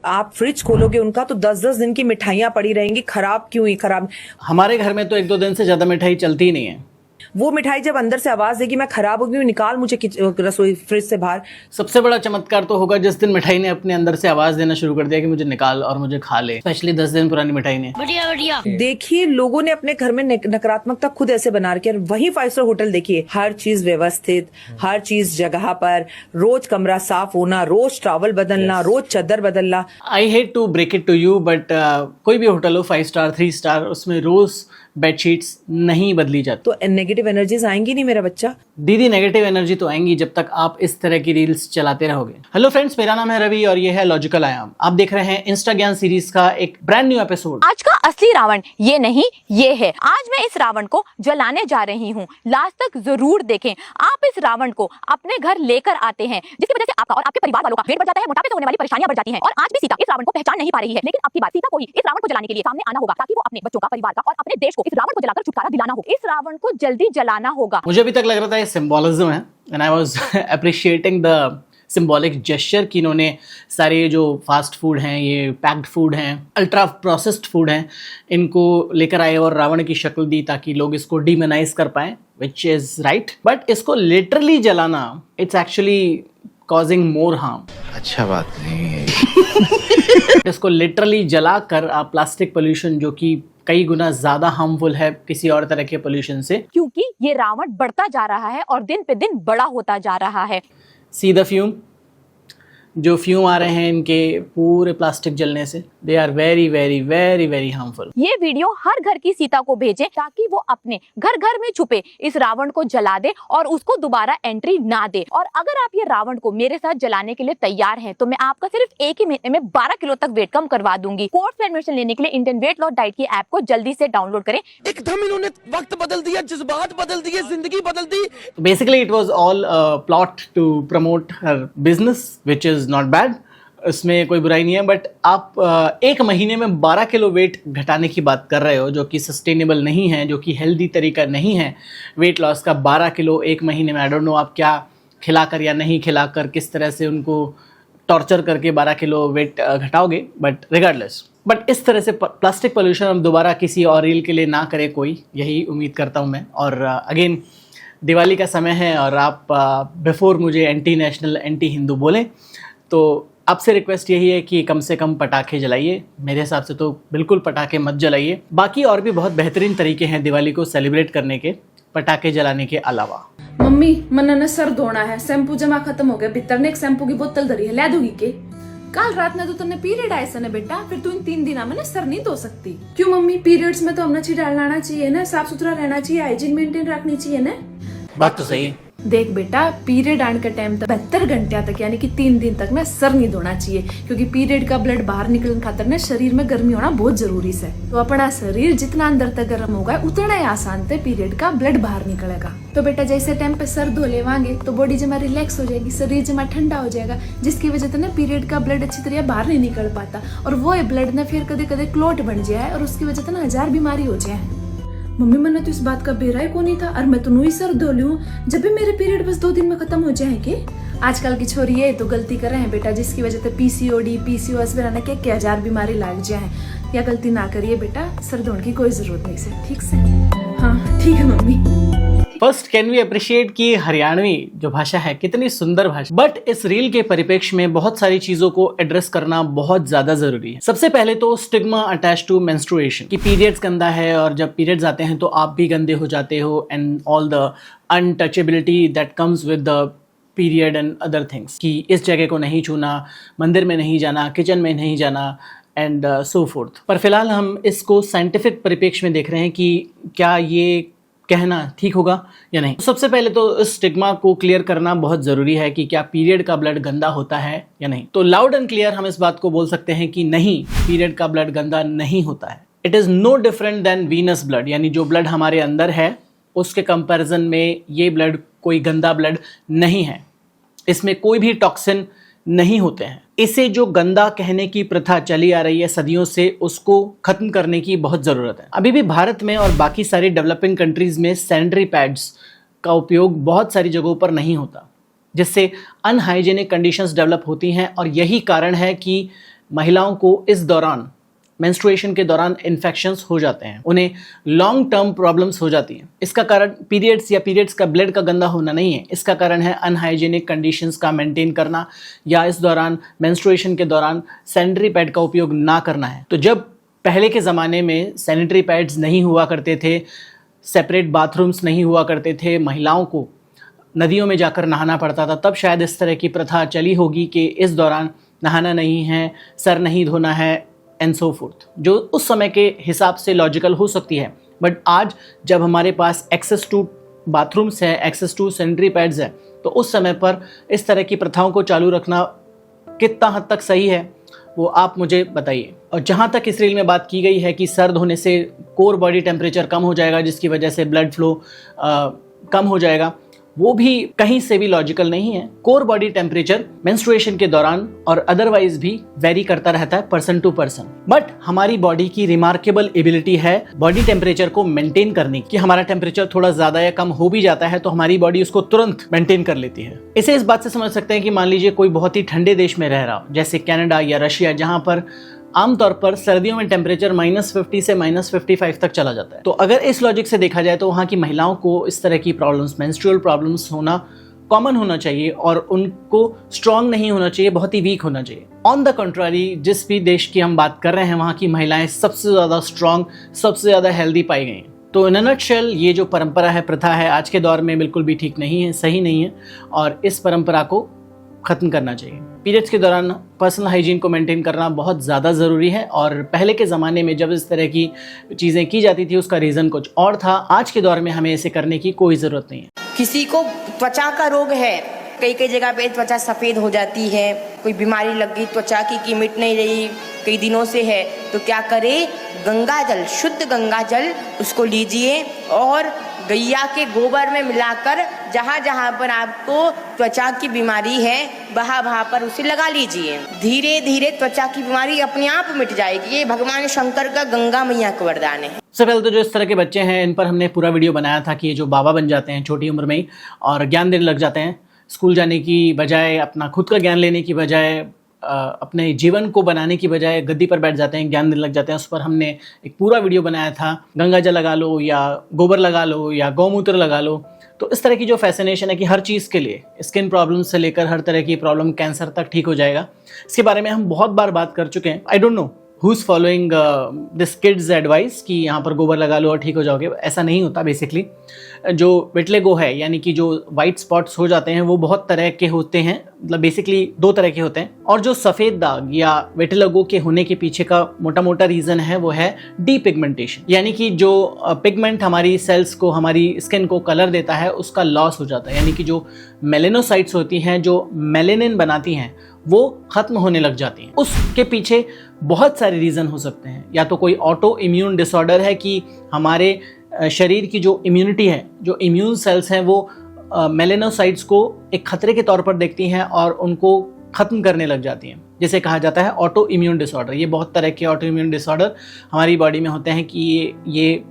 आप फ्रिज खोलोगे उनका तो 10-10 दिन की मिठाइयां पड़ी रहेंगी, खराब क्यों ही खराब। हमारे घर में तो 1-2 दिन से ज्यादा मिठाई चलती ही नहीं है। वो मिठाई जब अंदर से आवाज देगी मैं खराब हो गई हूं, निकाल मुझे रसोई फ्रिज से बाहर। सबसे बड़ा चमत्कार तो होगा जिस दिन मिठाई ने अपने अंदर से आवाज देना शुरू कर दिया कि मुझे निकाल और मुझे खा ले, स्पेशली 10 दिन पुरानी मिठाई ने। बढ़िया बढ़िया। देखिए लोगों ने अपने घर में नकारात्मकता खुद ऐसे बना रखी है। वही 5 स्टार होटल देखिए, हर चीज व्यवस्थित, हर चीज जगह पर, रोज कमरा साफ होना, रोज टॉवल बदलना, रोज चादर बदलना। I hate to break it to you but कोई भी होटल हो 5 स्टार 3 स्टार, उसमें रोज बेडशीट्स नहीं बदली जाती। तो नेगेटिव एनर्जीज आएंगी नहीं मेरा बच्चा। दीदी नेगेटिव एनर्जी तो आएंगी जब तक आप इस तरह की रील्स चलाते रहोगे। हेलो फ्रेंड्स, मेरा नाम है रवि और ये है लॉजिकल आयाम। आप देख रहे हैं इंस्टा ज्ञान सीरीज का एक ब्रांड न्यू एपिसोड। आज का असली रावण ये नहीं, ये है। आज मैं इस रावण को जलाने जा रही हूँ। लास्ट तक जरूर देखें। आप इस रावण को अपने घर लेकर आते हैं, जिसकी वजह से आपका और आपके परिवार वालों का पेट बढ़ जाता है, मोटापे से होने वाली परेशानियां बढ़ जाती हैं। और आज भी सीता इस रावण को पहचान नहीं पा रही है, लेकिन अब की बात सीता को ही इस रावण को जलाने के लिए सामने आना होगा, ताकि वो अपने बच्चों का, परिवार का और अपने देश को इस रावण को जलाकर छुटकारा दिलाना हो। इस रावण को जल्दी जलाना होगा। मुझे अभी तक लग रहा था ये सिंबोलिज्म है and I was appreciating the symbolic gesture कि इन्होंने सारे जो फास्ट फूड हैं, ये पैक्ड फूड हैं, अल्ट्रा प्रोसेस्ड फूड हैं, इनको लेकर आए और रावण की शक्ल दी ताकि लोग इसको डिमोनाइज कर पाएं, विच इज राइट। बट इसको लिटरली जलाना, it's actually causing more harm. अच्छा बात नहीं है। इसको लिटरली जलाकर आप प्लास्टिक पोल्यूशन, जो कि कई गुना ज्यादा हार्मफुल है किसी और तरह के पोल्यूशन से, क्योंकि ये रावण बढ़ता जा रहा है और दिन पे दिन बड़ा होता जा रहा है। सी द फ्यूम, जो फ्यूम आ रहे हैं इनके पूरे प्लास्टिक जलने से, they are very very very very harmful. ये वीडियो हर घर की सीता को भेजें ताकि वो अपने घर घर में छुपे इस रावण को जला दे और उसको दोबारा एंट्री ना दे। और अगर आप ये रावण को मेरे साथ जलाने के लिए तैयार हैं, तो मैं आपका सिर्फ एक ही महीने में 12 किलो तक वेट कम करवा दूंगी। कोर्स में एडमिशन लेने के लिए इंडियन वेट लॉस डाइट की ऐप को जल्दी से डाउनलोड करें। एकदम इन्होंने वक्त बदल दिया, जज्बात बदल दिए, जिंदगी बदल दी। Basically it was all plot to promote her business, which is not bad, इसमें कोई बुराई नहीं है। बट आप एक महीने में 12 किलो वेट घटाने की बात कर रहे हो, जो कि सस्टेनेबल नहीं है, जो कि हेल्दी तरीका नहीं है वेट लॉस का। 12 किलो एक महीने में, आई डोंट नो आप क्या खिलाकर या नहीं खिलाकर, किस तरह से उनको टॉर्चर करके 12 किलो वेट घटाओगे, बट रिगार्डलेस। बट इस तरह से प्लास्टिक पोल्यूशन हम दोबारा किसी और रील के लिए ना करे कोई, यही उम्मीद करता हूँ मैं। और अगेन दिवाली का समय है और आप बिफोर मुझे एंटी नेशनल, एंटी हिंदू बोलें, तो आपसे रिक्वेस्ट यही है कि कम से कम पटाखे जलाइए। मेरे हिसाब से तो बिल्कुल पटाखे मत जलाइए। बाकी और भी बहुत बेहतरीन तरीके हैं दिवाली को सेलिब्रेट करने के, पटाखे जलाने के अलावा। मम्मी मन ने सर धोना है, शैम्पू जमा खत्म हो गया, भीतर ने एक शैम्पू की बोतल धरी है, ले दूंगी के? कल रात में तो तुमने पीरियड आए सने बेटा, फिर तू इन 3 दिन में सर नहीं धो सकती। क्यों मम्मी? पीरियड्स में तो हमने छिड़ाल लाना चाहिए ना, साफ सुथरा रहना चाहिए, हाइजीन मेंटेन रखनी चाहिए ना। बात तो सही है। देख बेटा, पीरियड आने का टाइम तक 72 घंटे तक यानी कि 3 दिन तक ना सर नहीं धोना चाहिए, क्योंकि पीरियड का ब्लड बाहर निकलने खातर ना शरीर में गर्मी होना बहुत जरूरी है। तो अपना शरीर जितना अंदर तक गर्म होगा उतना ही आसान से पीरियड का ब्लड बाहर निकलेगा। तो बेटा जैसे टाइम पे सर धो लेवांगे तो बॉडी जमा रिलैक्स हो जाएगी, शरीर जमा ठंडा हो जाएगा, जिसकी वजह से ना पीरियड का ब्लड अच्छी तरह बाहर नहीं निकल पाता, और वो ब्लड ना फिर कदे कदे क्लॉट बन जाए और उसकी वजह से ना 1000 बीमारी हो जाए। मम्मी मैंने तो इस बात का बेरा ही को नहीं था, और मैं तो नई सर धो लूं जब भी मेरे पीरियड बस 2 दिन में खत्म हो जाएंगे। आजकल की छोरी है तो गलती कर रहे हैं बेटा, जिसकी वजह से पीसीओडी, पीसीओएस वगैरह के 1000 बीमारी लग जाए। या गलती ना करिए बेटा, सर धोने की कोई जरूरत नहीं से, ठीक से? हाँ ठीक है mummy. First can we appreciate कि हरियाणवी जो भाषा है कितनी सुंदर भाषा। बट इस रील के परिप्रेक्ष्य में बहुत सारी चीजों को एड्रेस करना बहुत ज्यादा जरूरी है। सबसे पहले तो स्टिग्मा अटैच टू मेंस्ट्रुएशन, कि पीरियड्स गंदा है और जब पीरियड्स आते हैं तो आप भी गंदे हो जाते हो, and all the untouchability that comes with the period and other things, कि इस जगह को नहीं छूना, मंदिर में नहीं जाना, किचन में नहीं जाना, एंड सो फोर्थ। पर फिलहाल हम इसको साइंटिफिक परिप्रेक्ष्य में देख रहे हैं कि क्या ये कहना ठीक होगा या नहीं। सबसे पहले तो इस स्टिग्मा को क्लियर करना बहुत जरूरी है कि क्या पीरियड का ब्लड गंदा होता है या नहीं। तो लाउड एंड क्लियर हम इस बात को बोल सकते हैं कि नहीं, पीरियड का ब्लड गंदा नहीं होता है। It is no different than venous blood, यानी जो ब्लड हमारे अंदर है उसके कंपैरिजन में ये ब्लड कोई गंदा ब्लड नहीं है। इसमें कोई भी टॉक्सिन नहीं होते हैं। इसे जो गंदा कहने की प्रथा चली आ रही है सदियों से, उसको खत्म करने की बहुत ज़रूरत है। अभी भी भारत में और बाकी सारी डेवलपिंग कंट्रीज़ में सैनिटरी पैड्स का उपयोग बहुत सारी जगहों पर नहीं होता, जिससे अनहाइजेनिक कंडीशंस डेवलप होती हैं। और यही कारण है कि महिलाओं को इस दौरान मेंस्ट्रुएशन के दौरान इन्फेक्शंस हो जाते हैं, उन्हें लॉन्ग टर्म प्रॉब्लम्स हो जाती हैं। इसका कारण पीरियड्स या पीरियड्स का ब्लड का गंदा होना नहीं है, इसका कारण है अनहाइजीनिक कंडीशंस का मेंटेन करना या इस दौरान मेंस्ट्रुएशन के दौरान सैनिटरी पैड का उपयोग ना करना है। तो जब पहले के ज़माने में सैनिटरी पैड्स नहीं हुआ करते थे, सेपरेट बाथरूम्स नहीं हुआ करते थे, महिलाओं को नदियों में जाकर नहाना पड़ता था, तब शायद इस तरह की प्रथा चली होगी कि इस दौरान नहाना नहीं है, सर नहीं धोना है एंड सो फोर्थ, जो उस समय के हिसाब से लॉजिकल हो सकती है। बट आज जब हमारे पास एक्सेस टू बाथरूम्स है, एक्सेस टू सैनिटरी पैड्स है, तो उस समय पर इस तरह की प्रथाओं को चालू रखना कितना हद तक सही है वो आप मुझे बताइए। और जहाँ तक इस रील में बात की गई है कि सर धोने से कोर बॉडी टेम्परेचर कम हो जाएगा जिसकी वजह से ब्लड फ्लो कम हो जाएगा, वो भी कहीं से भी लॉजिकल नहीं है। कोर बॉडी टेम्परेचर मेंस्ट्रुएशन के दौरान और अदरवाइज भी वेरी करता रहता है पर्सन टू पर्सन, बट हमारी बॉडी की रिमार्केबल एबिलिटी है बॉडी टेम्परेचर को मेंटेन करने की। हमारा टेम्परेचर थोड़ा ज्यादा या कम हो भी जाता है तो हमारी बॉडी उसको तुरंत मेंटेन कर लेती है। इसे इस बात से समझ सकते हैं कि मान लीजिए कोई बहुत ही ठंडे देश में रह रहा हो जैसे कनाडा या रशिया, जहां पर आमतौर पर सर्दियों में टेम्परेचर -50 से -55 तक चला जाता है। तो अगर इस लॉजिक से देखा जाए तो वहाँ की महिलाओं को इस तरह की प्रॉब्लम्स, मेंस्ट्रुअल प्रॉब्लम्स होना कॉमन होना चाहिए और उनको स्ट्रांग नहीं होना चाहिए, बहुत ही वीक होना चाहिए। ऑन द कंट्रारी, जिस भी देश की हम बात कर रहे हैं वहाँ की महिलाएं सबसे ज़्यादा स्ट्रांग, सबसे ज़्यादा हेल्दी पाई गई हैं। तो इन अ नटशेल ये जो परंपरा है, प्रथा है, आज के दौर में बिल्कुल भी ठीक नहीं है, सही नहीं है और इस परंपरा को ख़त्म करना चाहिए। पीरियड्स के दौरान पर्सनल हाइजीन को मेंटेन करना बहुत ज़्यादा ज़रूरी है और पहले के ज़माने में जब इस तरह की चीज़ें की जाती थी उसका रीज़न कुछ और था। आज के दौर में हमें ऐसे करने की कोई ज़रूरत नहीं है। किसी को त्वचा का रोग है, कई कई जगह पे त्वचा सफ़ेद हो जाती है, कोई बीमारी लग गई त्वचा की मिट नहीं रही कई दिनों से है, तो क्या करे, गंगा जल, शुद्ध गंगा जल उसको लीजिए और गैया के गोबर में मिलाकर जहाँ जहाँ पर आपको त्वचा की बीमारी है वहाँ पर उसे लगा लीजिए। धीरे धीरे त्वचा की बीमारी अपने आप मिट जाएगी। ये भगवान शंकर का गंगा मैया का वरदान है। सबसे पहले तो जो इस तरह के बच्चे हैं इन पर हमने पूरा वीडियो बनाया था कि ये जो बाबा बन जाते हैं छोटी उम्र में ही और ज्ञान देने लग जाते हैं, स्कूल जाने की बजाय, अपना खुद का ज्ञान लेने की बजाय, अपने जीवन को बनाने की बजाय गद्दी पर बैठ जाते हैं, ज्ञान देने लग जाते हैं। उस पर हमने एक पूरा वीडियो बनाया था, गंगा जल लगा लो या गोबर लगा लो या गौमूत्र लगा लो। तो इस तरह की जो फैसिनेशन है कि हर चीज़ के लिए, स्किन प्रॉब्लम से लेकर हर तरह की प्रॉब्लम, कैंसर तक ठीक हो जाएगा, इसके बारे में हम बहुत बार बात कर चुके हैं। I don't know who is following this kids advice कि यहाँ पर गोबर लगा लो और ठीक हो जाओगे, ऐसा नहीं होता। बेसिकली जो विटलेगो है यानी कि जो वाइट स्पॉट्स हो जाते हैं वो बहुत तरह के होते हैं, मतलब बेसिकली 2 तरह के होते हैं। और जो सफ़ेद दाग या विटलेगो के होने के पीछे का मोटा मोटा रीज़न है वो है डीपिगमेंटेशन, यानी कि जो पिगमेंट हमारी सेल्स को, हमारी स्किन को कलर देता है उसका लॉस हो जाता है, यानी कि जो मेलेनोसाइट्स होती हैं जो मेलेनिन बनाती हैं वो ख़त्म होने लग जाती हैं। उसके पीछे बहुत सारे रीज़न हो सकते हैं। या तो कोई ऑटो इम्यून डिसऑर्डर है कि हमारे शरीर की जो इम्यूनिटी है, जो इम्यून सेल्स हैं वो मेलेनोसाइट्स को एक खतरे के तौर पर देखती हैं और उनको ख़त्म करने लग जाती हैं, जिसे कहा जाता है ऑटो इम्यून डिसऑर्डर। ये बहुत तरह के ऑटो इम्यून डिसऑर्डर हमारी बॉडी में होते हैं कि ये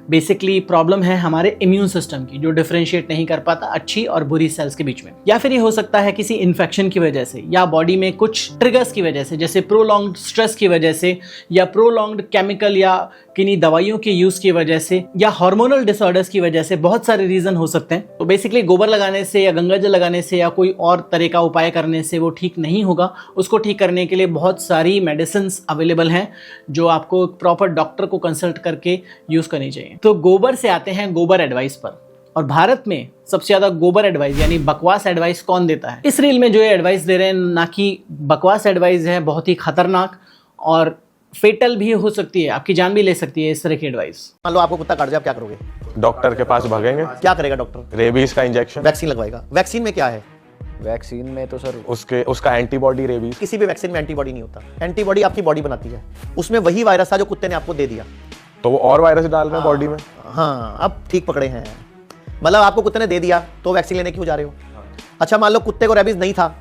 बेसिकली प्रॉब्लम है हमारे इम्यून सिस्टम की, जो डिफरेंशिएट नहीं कर पाता अच्छी और बुरी सेल्स के बीच में। या फिर ये हो सकता है किसी इन्फेक्शन की वजह से या बॉडी में कुछ ट्रिगर्स की वजह से, जैसे प्रोलॉन्ग्ड स्ट्रेस की वजह से या प्रोलॉन्ग्ड केमिकल या किन्हीं दवाइयों के यूज़ की वजह से या हार्मोनल डिसऑर्डर्स की वजह से। बहुत सारे रीज़न हो सकते हैं। तो बेसिकली गोबर लगाने से या गंगा जल लगाने से या कोई और तरह का उपाय करने से वो ठीक नहीं होगा। उसको ठीक करने के लिए बहुत सारी मेडिसिन अवेलेबल हैं जो आपको प्रॉपर डॉक्टर को कंसल्ट करके यूज़ करनी चाहिए। तो गोबर से आते हैं गोबर एडवाइस पर। और भारत में सबसे ज़्यादा गोबर एडवाइस यानी बकवास एडवाइस कौन देता है? इस रील में जो ये एडवाइस दे रहे हैं ना कि बकवास एडवाइस है, बहुत ही खतरनाक और फेटल भी हो सकती है, आपकी जान भी ले सकती है इस तरह की एडवाइस। मान लो आपको कुत्ता काट जाए, आप क्या करोगे? डॉक्टर के पास भागेंगे। क्या करेगा डॉक्टर? रेबीज का इंजेक्शन, वैक्सीन लगवाएगा। वैक्सीन में क्या है? वैक्सीन में तो सर उसका एंटीबॉडी रेबीज। किसी भी वैक्सीन में एंटीबॉडी नहीं होता। एंटीबॉडी आपकी बॉडी बनाती है, उसमें वही वायरस था जो कुत्ते ने आपको दे दिया, तो वो और वायरस डाल रहे हैं बॉडी में। हाँ, अब ठीक पकड़े हैं। मतलब आपको कुत्ते ने दे दिया तो वैक्सीन लेने क्यों जा रहे हो? अच्छा, मान लो कुत्ते को रेबीज नहीं था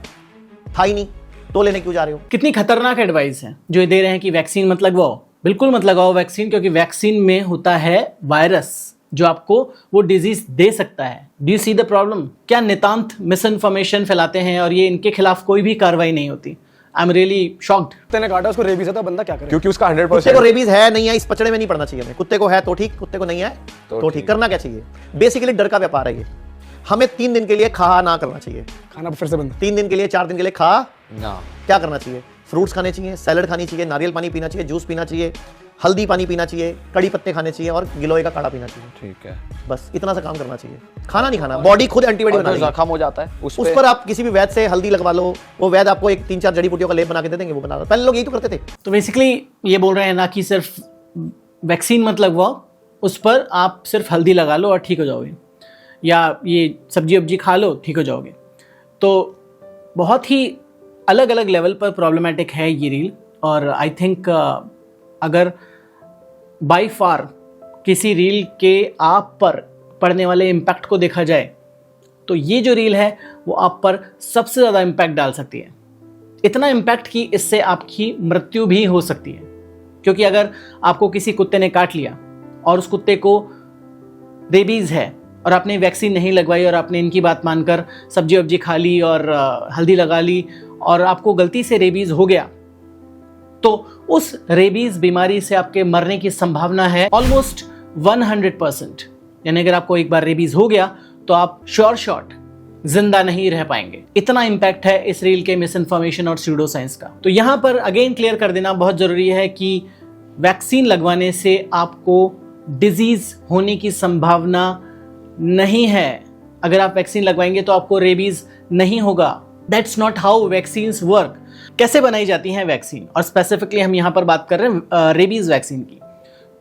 ही नहीं, तो लेने क्यों जा रहे हो? कितनी खतरनाक एडवाइस है जो ये दे रहे हैं कि वैक्सीन मत लगवाओ। बिल्कुल मत लगाओ वैक्सीन, क्योंकि वैक्सीन में होता है वायरस जो आपको वो डिजीज दे सकता है। Do you see the problem? क्या नितांत मिस इन्फॉर्मेशन फैलाते हैं और ये इनके खिलाफ कोई भी कार्रवाई नहीं होती। I am really shocked. कुत्ते ने काटा, उसको रेबीज है, तो बंदा क्या करे? क्योंकि उसका कुत्ते को 100% रेबीज है नहीं है इस पचड़े में नहीं पड़ना चाहिए हमें। कुत्ते को है तो ठीक, कुत्ते को नहीं है तो ठीक। करना क्या चाहिए? बेसिकली डर का व्यापार है ये। हमें 3 दिन के लिए खा ना करना चाहिए। खाना फिर से बंद। 3 दिन के लिए 4 दिन के लिए खा ना। क्या करना चाहिए? फ्रूट्स खाने चाहिए, सैलड खानी चाहिए, नारियल पानी पीना चाहिए, जूस पीना चाहिए, हल्दी पानी पीना चाहिए, कड़ी पत्ते खाने चाहिए और गिलोय का काढ़ा पीना चाहिए। ठीक है। बस इतना सा काम करना चाहिए। खाना नहीं खाना, बॉडी खुद एंटीबॉडी बना जो लेगी। जख्म हो जाता है उस पर आप किसी भी वैद्य से हल्दी लगवा लो, वो वैद्य आपको एक 3-4 जड़ी बूटियों का लेप बना के दे देंगे, वो बना दो। पहले लोग यही तो करते थे। तो बेसिकली ये बोल रहे हैं ना कि सिर्फ वैक्सीन मत लगवाओ, उस पर आप सिर्फ हल्दी लगा लो और ठीक हो जाओगे, या ये सब्जी वब्जी खा लो ठीक हो जाओगे। तो बहुत ही अलग अलग लेवल पर प्रॉब्लमेटिक है ये रील। और आई थिंक अगर बाय फार किसी रील के आप पर पड़ने वाले इम्पैक्ट को देखा जाए तो ये जो रील है वो आप पर सबसे ज़्यादा इम्पैक्ट डाल सकती है। इतना इम्पैक्ट कि इससे आपकी मृत्यु भी हो सकती है। क्योंकि अगर आपको किसी कुत्ते ने काट लिया और उस कुत्ते को रेबीज़ है और आपने वैक्सीन नहीं लगवाई और आपने इनकी बात मानकर सब्जी वब्जी खा ली और हल्दी लगा ली और आपको गलती से रेबीज़ हो गया, तो उस रेबीज़ बीमारी से आपके मरने की संभावना है ऑलमोस्ट 100%। यानी अगर आपको एक बार रेबीज़ हो गया तो आप श्योर शॉट जिंदा नहीं रह पाएंगे। इतना इंपैक्ट है इस रील के मिस इन्फॉर्मेशन और स्यूडो साइंस का। तो यहां पर अगेन क्लियर कर देना बहुत जरूरी है कि वैक्सीन लगवाने से आपको डिजीज होने की संभावना नहीं है। अगर आप वैक्सीन लगवाएंगे तो आपको रेबीज नहीं होगा। That's not how vaccines work. कैसे बनाई जाती हैं वैक्सीन, और स्पेसिफिकली हम यहां पर बात कर रहे हैं रेबीज वैक्सीन की।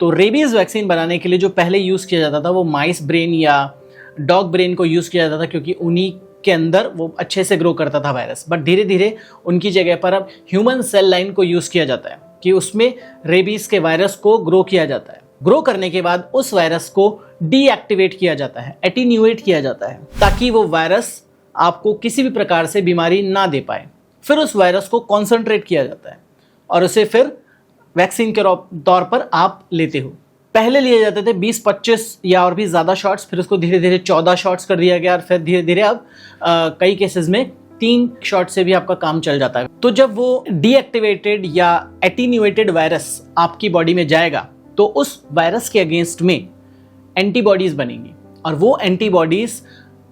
तो रेबीज वैक्सीन बनाने के लिए जो पहले यूज किया जाता था वो माइस ब्रेन या डॉग ब्रेन को यूज किया जाता था, क्योंकि उन्हीं के अंदर वो अच्छे से ग्रो करता था वायरस। बट धीरे धीरे उनकी जगह पर अब ह्यूमन सेल लाइन को यूज किया जाता है कि उसमें रेबीज के वायरस को ग्रो किया जाता है। ग्रो करने के बाद उस वायरस को डीएक्टिवेट किया जाता है, एटीन्यूएट किया जाता है, ताकि वो वायरस आपको किसी भी प्रकार से बीमारी ना दे पाए। फिर उस वायरस को कॉन्सेंट्रेट किया जाता है और उसे फिर वैक्सीन के तौर पर आप लेते हो। पहले लिए जाते थे 20-25 या और भी ज़्यादा शॉट्स, फिर उसको धीरे धीरे 14 शॉट्स कर दिया गया और फिर धीरे धीरे अब कई केसेस में 3 शॉट से भी आपका काम चल जाता है। तो जब वो डीएक्टिवेटेड या एटीन्यूएटेड वायरस आपकी बॉडी में जाएगा तो उस वायरस के अगेंस्ट में एंटीबॉडीज बनेंगी, और वो एंटीबॉडीज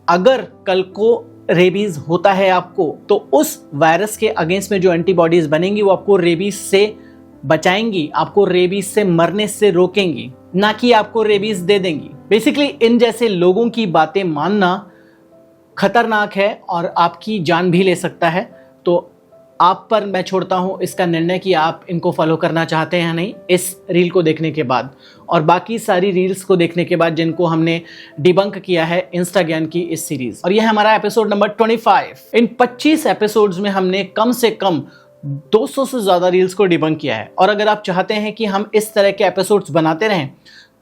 अगर कल को रेबीज होता है आपको, तो उस वायरस के अगेंस्ट में जो एंटीबॉडीज बनेंगी वो आपको रेबीज से बचाएंगी, आपको रेबीज से मरने से रोकेंगी, ना कि आपको रेबीज दे देंगी। बेसिकली इन जैसे लोगों की बातें मानना खतरनाक है और आपकी जान भी ले सकता है। तो आप पर मैं छोड़ता हूं इसका निर्णय कि आप इनको फॉलो करना चाहते हैं या नहीं, इस रील को देखने के बाद और बाकी सारी रील्स को देखने के बाद जिनको हमने डिबंक किया है इंस्टा ज्ञान की इस सीरीज। और यह हमारा एपिसोड नंबर 25। इन 25 एपिसोड्स में हमने कम से कम 200 से ज्यादा रील्स को डिबंक किया है। और अगर आप चाहते हैं कि हम इस तरह के एपिसोड्स बनाते रहें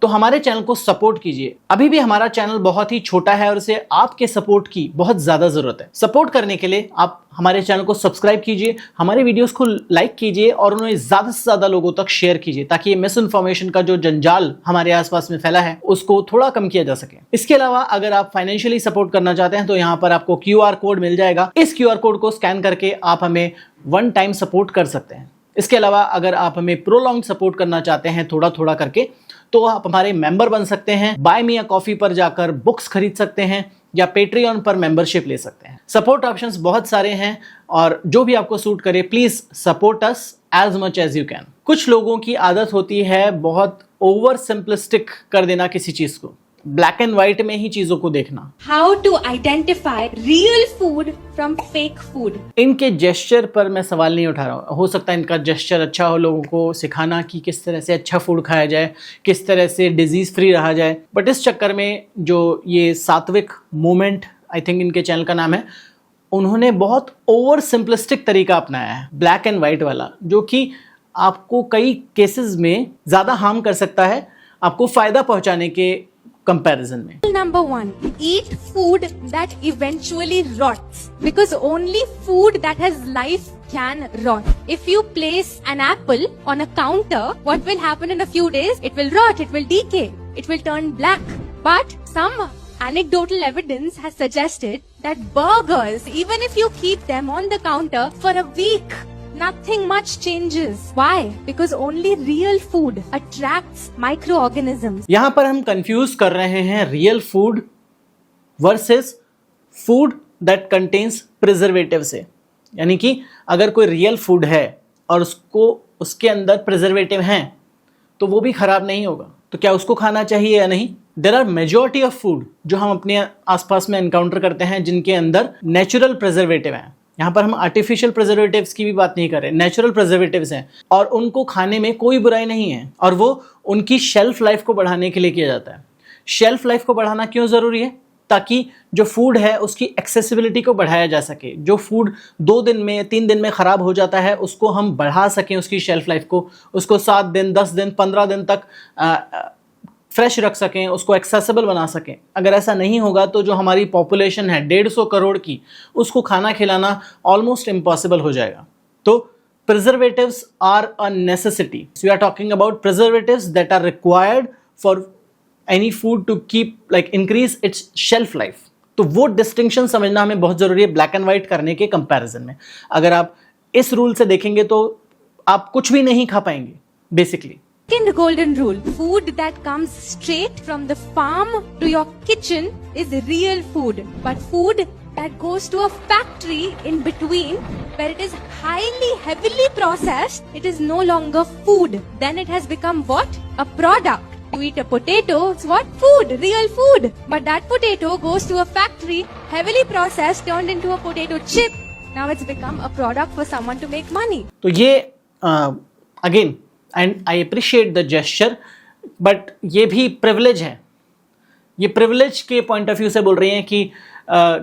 तो हमारे चैनल को सपोर्ट कीजिए। अभी भी हमारा चैनल बहुत ही छोटा है और इसे आपके सपोर्ट की बहुत ज्यादा जरूरत है। सपोर्ट करने के लिए आप हमारे चैनल को सब्सक्राइब कीजिए, हमारे वीडियोस को लाइक कीजिए और उन्हें ज्यादा से ज्यादा लोगों तक शेयर कीजिए, ताकि ये मिस इन्फॉर्मेशन का जो जंजाल हमारे आसपास में फैला है उसको थोड़ा कम किया जा सके। इसके अलावा अगर आप फाइनेंशियली सपोर्ट करना चाहते हैं तो यहाँ पर आपको QR कोड मिल जाएगा। इस QR कोड को स्कैन करके आप हमें वन टाइम सपोर्ट कर सकते हैं। इसके अलावा अगर आप हमें प्रोलॉन्ग सपोर्ट करना चाहते हैं थोड़ा थोड़ा करके, तो आप हमारे मेंबर बन सकते हैं। बाय मी अ कॉफी पर जाकर बुक्स खरीद सकते हैं या पेट्रियन पर मेंबरशिप ले सकते हैं। सपोर्ट ऑप्शंस बहुत सारे हैं और जो भी आपको सूट करे please support us as much as you can. कुछ लोगों की आदत होती है बहुत ओवर सिंपलिस्टिक कर देना किसी चीज को, ब्लैक एंड व्हाइट में ही चीजों को देखना। How to identify real food from fake food? इनके जेस्चर पर मैं सवाल नहीं उठा रहा हूँ। हो सकता है इनका जेस्चर अच्छा हो, लोगों को सिखाना कि किस तरह से अच्छा फूड खाया जाए, किस तरह से डिजीज फ्री रहा जाए, बट इस चक्कर में जो ये सात्विक मूवमेंट, आई थिंक इनके चैनल का नाम है, उन्होंने बहुत ओवर सिंपलिस्टिक तरीका अपनाया है, ब्लैक एंड व्हाइट वाला, जो कि आपको कई केसेस में ज्यादा हार्म कर सकता है आपको फायदा पहुंचाने के कंपैरिजन में। Number 1, eat food that eventually rots, because only food that has life can rot. If you place an apple on a counter, what will happen in a few days? It will rot, it will decay, it will turn black. But some anecdotal evidence has suggested that burgers, even if you keep them on the counter for a week, nothing much changes. Why? Because only real food attracts microorganisms. यहां पर हम confuse कर रहे हैं real food versus food that contains preservative से। यानी कि अगर कोई रियल फूड है और उसके अंदर प्रिजर्वेटिव हैं तो वो भी खराब नहीं होगा, तो क्या उसको खाना चाहिए या नहीं? There are majority of food जो हम अपने आसपास में एनकाउंटर करते हैं जिनके अंदर नेचुरल प्रिजर्वेटिव हैं। यहाँ पर हम आर्टिफिशियल प्रिजर्वेटिव्स की भी बात नहीं कर रहे, नेचुरल प्रिजर्वेटिव्स हैं और उनको खाने में कोई बुराई नहीं है और वो उनकी शेल्फ लाइफ को बढ़ाने के लिए किया जाता है। शेल्फ लाइफ को बढ़ाना क्यों ज़रूरी है? ताकि जो फूड है उसकी एक्सेसिबिलिटी को बढ़ाया जा सके। जो फूड 2 दिन में 3 दिन में ख़राब हो जाता है उसको हम बढ़ा सकें, उसकी शेल्फ लाइफ को, उसको 7 दिन 10 दिन 15 दिन तक फ्रेश रख सकें, उसको एक्सेसिबल बना सकें। अगर ऐसा नहीं होगा तो जो हमारी पॉपुलेशन है 150 करोड़ की, उसको खाना खिलाना ऑलमोस्ट इम्पॉसिबल हो जाएगा। तो preservatives are a necessity. We are talking about preservatives that are required for any food to keep like increase its shelf life. तो वो डिस्टिंक्शन समझना हमें बहुत ज़रूरी है ब्लैक एंड वाइट करने के कंपैरिजन में। अगर आप इस रूल से देखेंगे तो आप कुछ भी नहीं खा पाएंगे basically. Second golden rule, food that comes straight from the farm to your kitchen is real food. But food that goes to a factory in between where it is heavily processed, it is no longer food. Then it has become what? A product. You eat a potato, it's what? Food, real food. But that potato goes to a factory, heavily processed, turned into a potato chip. Now it's become a product for someone to make money. तो ये again and I appreciate the gesture, but ये भी privilege है। ये privilege के point of view से बोल रही हैं कि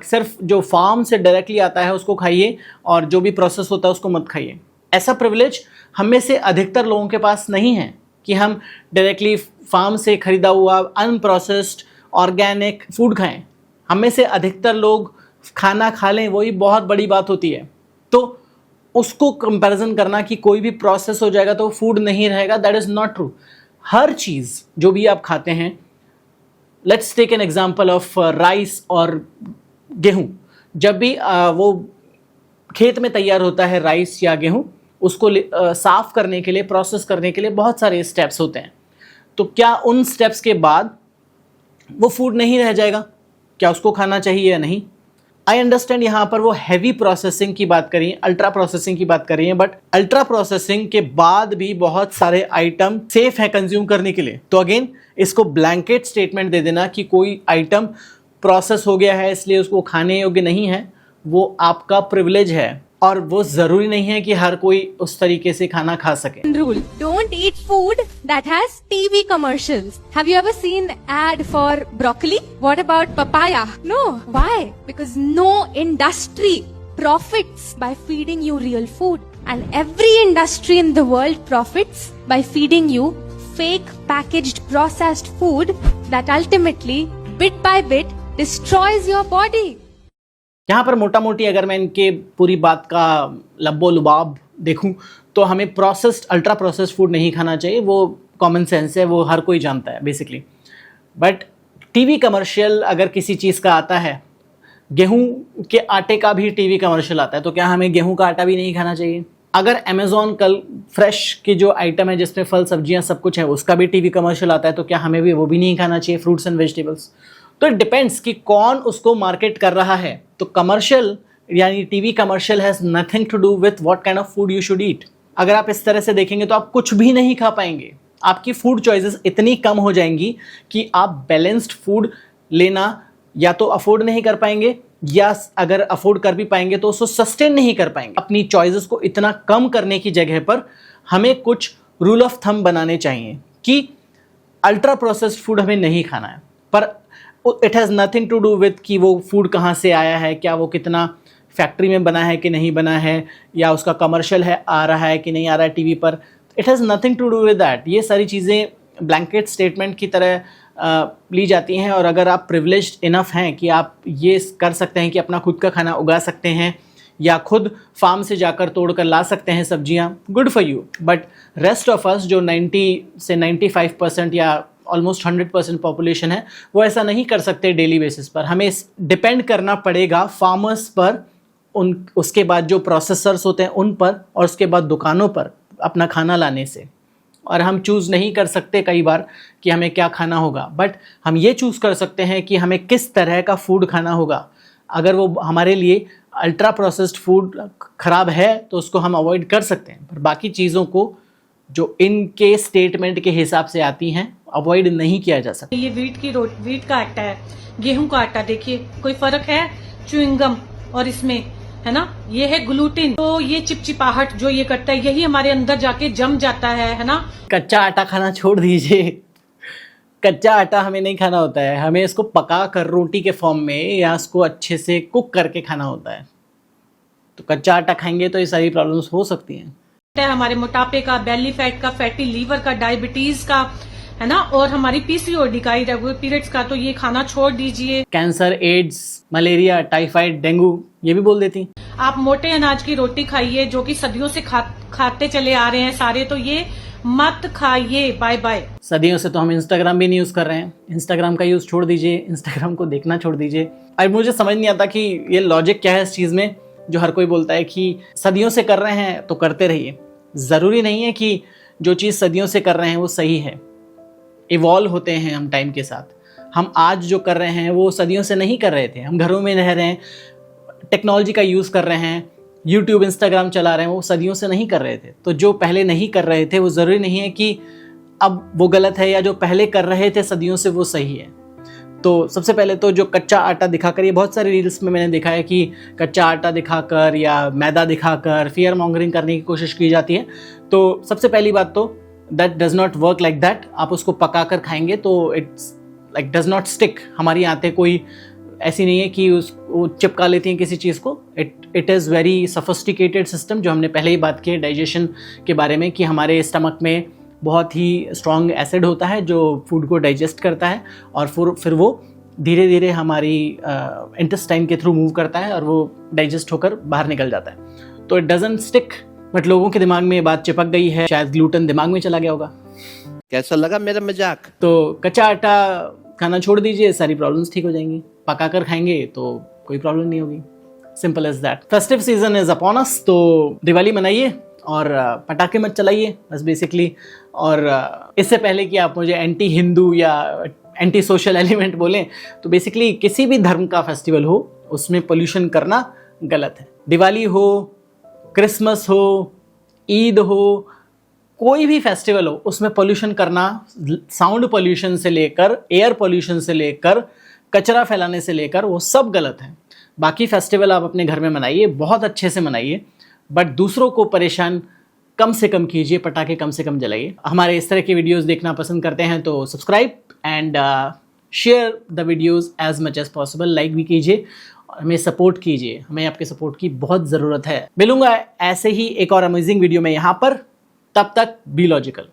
सिर्फ जो फार्म से डायरेक्टली आता है उसको खाइए और जो भी प्रोसेस होता है उसको मत खाइए। ऐसा प्रिविलेज हम में से अधिकतर लोगों के पास नहीं है कि हम डायरेक्टली फार्म से खरीदा हुआ अनप्रोसेस्ड ऑर्गेनिक फूड खाएं। हम में से अधिकतर लोग खाना खा लें वही बहुत बड़ी बात होती है। तो उसको कंपैरिजन करना कि कोई भी प्रोसेस हो जाएगा तो फूड नहीं रहेगा, दैट इज़ नॉट ट्रू। हर चीज़ जो भी आप खाते हैं, let's take an example of rice और गेहूं। जब भी वो खेत में तैयार होता है राइस या गेहूं, उसको साफ करने के लिए, प्रोसेस करने के लिए बहुत सारे स्टेप्स होते हैं। तो क्या उन स्टेप्स के बाद वो फूड नहीं रह जाएगा? क्या उसको खाना चाहिए या नहीं? आई अंडरस्टैंड यहाँ पर वो हैवी प्रोसेसिंग की बात करिए, अल्ट्रा प्रोसेसिंग की बात करिए, बट अल्ट्रा प्रोसेसिंग के बाद भी बहुत सारे आइटम सेफ है कंज्यूम करने के लिए। तो अगेन इसको ब्लैंकेट स्टेटमेंट दे देना कि कोई आइटम प्रोसेस हो गया है इसलिए उसको खाने योग्य नहीं है, वो आपका प्रिविलेज है और वो जरूरी नहीं है कि हर कोई उस तरीके से खाना खा सके। Rule: don't eat food that has TV commercials. Have you ever seen ad for broccoli? What about papaya? No. Why? Because no industry profits by feeding you real food, and every industry in the world profits by feeding you fake packaged processed food that ultimately bit by bit destroys your body. यहाँ पर मोटा मोटी अगर मैं इनके पूरी बात का लब्बो लुबाब देखूं तो हमें प्रोसेस्ड अल्ट्रा प्रोसेस्ड फूड नहीं खाना चाहिए। वो कॉमन सेंस है, वो हर कोई जानता है बेसिकली। बट टीवी कमर्शियल अगर किसी चीज़ का आता है, गेहूं के आटे का भी टीवी कमर्शियल आता है, तो क्या हमें गेहूं का आटा भी नहीं खाना चाहिए? अगर अमेज़ॉन कल फ्रेश की जो आइटम है जिसमें फल सब्जियां सब कुछ है उसका भी टीवी कमर्शियल आता है, तो क्या हमें भी वो भी नहीं खाना चाहिए, फ्रूट्स एंड वेजिटेबल्स? तो इट डिपेंड्स कि कौन उसको मार्केट कर रहा है। तो कमर्शियल यानी TV commercial has nothing to do with what kind of food you should eat. अगर आप इस तरह से देखेंगे तो आप कुछ भी नहीं खा पाएंगे। आपकी फूड चॉइसेस इतनी कम हो जाएंगी कि आप बैलेंस्ड फूड लेना या तो अफोर्ड नहीं कर पाएंगे, या अगर अफोर्ड कर भी पाएंगे तो उसको सस्टेन नहीं कर पाएंगे। अपनी चॉइसेस को इतना कम करने की जगह पर हमें कुछ रूल ऑफ थंब बनाने चाहिए कि अल्ट्रा प्रोसेस्ड फूड हमें नहीं खाना है, पर it has nothing to do with कि वो फूड कहाँ से आया है, क्या वो कितना फैक्ट्री में बना है कि नहीं बना है, या उसका कमर्शियल है आ रहा है कि नहीं आ रहा है टीवी पर। It has nothing to do with that. ये सारी चीज़ें ब्लैंकेट स्टेटमेंट की तरह ली जाती हैं। और अगर आप प्रिविलेज्ड इनफ हैं कि आप ये कर सकते हैं कि अपना खुद का खाना उगा सकते हैं या खुद फार्म से जाकर तोड़ कर ला सकते हैं सब्जियां, good for you. But rest of us जो 90 से 95% या ऑलमोस्ट 100% पॉपुलेशन है, वो ऐसा नहीं कर सकते डेली बेसिस पर। हमें डिपेंड करना पड़ेगा फार्मर्स पर उसके बाद जो प्रोसेसर्स होते हैं उन पर, और उसके बाद दुकानों पर अपना खाना लाने से। और हम चूज़ नहीं कर सकते कई बार कि हमें क्या खाना होगा, बट हम ये चूज़ कर सकते हैं कि हमें किस तरह का फूड खाना होगा। अगर वो हमारे लिए अल्ट्रा प्रोसेस्ड फूड ख़राब है तो उसको हम अवॉइड कर सकते हैं, पर बाकी चीज़ों को जो इनके स्टेटमेंट के हिसाब से आती हैं अवॉइड नहीं किया जा सकता। ये वीट का आटा है, गेहूं का आटा, देखिए कोई फर्क है च्युइंगम और इसमें, है ना। ये है ग्लूटेन, तो ये चिपचिपाहट जो ये करता है यही हमारे अंदर जाके जम जाता है ना। कच्चा आटा खाना छोड़ दीजिए, कच्चा आटा हमें नहीं खाना होता है, हमें इसको पका कर रोटी के फॉर्म में या इसको अच्छे से कुक करके खाना होता है। तो कच्चा आटा खाएंगे तो ये सारी प्रॉब्लम्स हो सकती हैं। हमारे मोटापे का, बेली फैट का, फैटी लीवर का, डायबिटीज का, है ना, और हमारी पीसीओडी का, इरेगुलर पीरियड्स का, तो ये खाना छोड़ दीजिए। Cancer, AIDS, malaria, typhoid, dengue ये भी बोल देती। आप मोटे अनाज की रोटी खाइए जो कि सदियों से खाते चले आ रहे हैं सारे, तो ये मत खाइए। Bye bye. सदियों से तो हम इंस्टाग्राम भी नहीं यूज़ कर रहे हैं, इंस्टाग्राम का यूज़ छोड़ दीजिए, इंस्टाग्राम को देखना छोड़ दीजिए। और मुझे समझ नहीं आता कि ये लॉजिक क्या है इस चीज़ में, जो हर कोई बोलता है कि सदियों से कर रहे हैं तो करते रहिए। ज़रूरी नहीं है कि जो चीज़ सदियों से कर रहे हैं वो सही है। इवॉल्व होते हैं हम टाइम के साथ। हम आज जो कर रहे हैं वो सदियों से नहीं कर रहे थे। हम घरों में रह रहे हैं, टेक्नोलॉजी का यूज़ कर रहे हैं, यूट्यूब, इंस्टाग्राम चला रहे हैं, वो सदियों से नहीं कर रहे थे। तो जो पहले नहीं कर रहे थे वो ज़रूरी नहीं है कि अब वो गलत है, या जो पहले कर रहे थे सदियों से वो सही है। तो सबसे पहले तो जो कच्चा आटा दिखाकर, ये बहुत सारी रील्स में मैंने देखा है कि कच्चा आटा दिखाकर या मैदा दिखाकर फियर मॉन्गरिंग करने की कोशिश की जाती है। तो सबसे पहली बात तो that does not work like that. आप उसको पका कर खाएंगे तो it's like does not stick. हमारी आंतें कोई ऐसी नहीं है कि वो चिपका लेती हैं किसी चीज़ को। It is very sophisticated system, जो हमने पहले ही बात की है डाइजेशन के बारे में, कि हमारे स्टमक में बहुत ही स्ट्रॉन्ग एसिड होता है जो फूड को डाइजेस्ट करता है, और फिर वो धीरे धीरे हमारी इंटेस्टाइन के थ्रू मूव करता है और वो डाइजेस्ट होकर बाहर निकल जाता है। तो इट डजंट स्टिक, बट लोगों के दिमाग में ये बात चिपक गई है। शायद ग्लूटेन दिमाग में चला गया होगा। कैसा लगा मेरा मजाक? तो कच्चा आटा खाना छोड़ दीजिए, सारी प्रॉब्लम्स ठीक हो जाएंगी। पका कर खाएंगे तो कोई प्रॉब्लम नहीं होगी। Simple as that. Festive season is upon us, तो दिवाली मनाइए और पटाखे मत चलाइए बस बेसिकली। और इससे पहले कि आप मुझे एंटी हिंदू या एंटी सोशल एलिमेंट बोलें, तो बेसिकली किसी भी धर्म का फेस्टिवल हो उसमें पोल्यूशन करना गलत है। दिवाली हो, क्रिसमस हो, ईद हो, कोई भी फेस्टिवल हो, उसमें पोल्यूशन करना, साउंड पोल्यूशन से लेकर एयर पोल्यूशन से लेकर कचरा फैलाने से लेकर, वो सब गलत है। बाकी फेस्टिवल आप अपने घर में मनाइए, बहुत अच्छे से मनाइए, बट दूसरों को परेशान कम से कम कीजिए, पटाखे कम से कम जलाइए। हमारे इस तरह की वीडियोस देखना पसंद करते हैं तो subscribe and share the videos as much as possible. Like भी कीजिए, हमें सपोर्ट कीजिए, हमें आपके सपोर्ट की बहुत ज़रूरत है। मिलूंगा ऐसे ही एक और अमेजिंग वीडियो में यहाँ पर। तब तक बी लॉजिकल।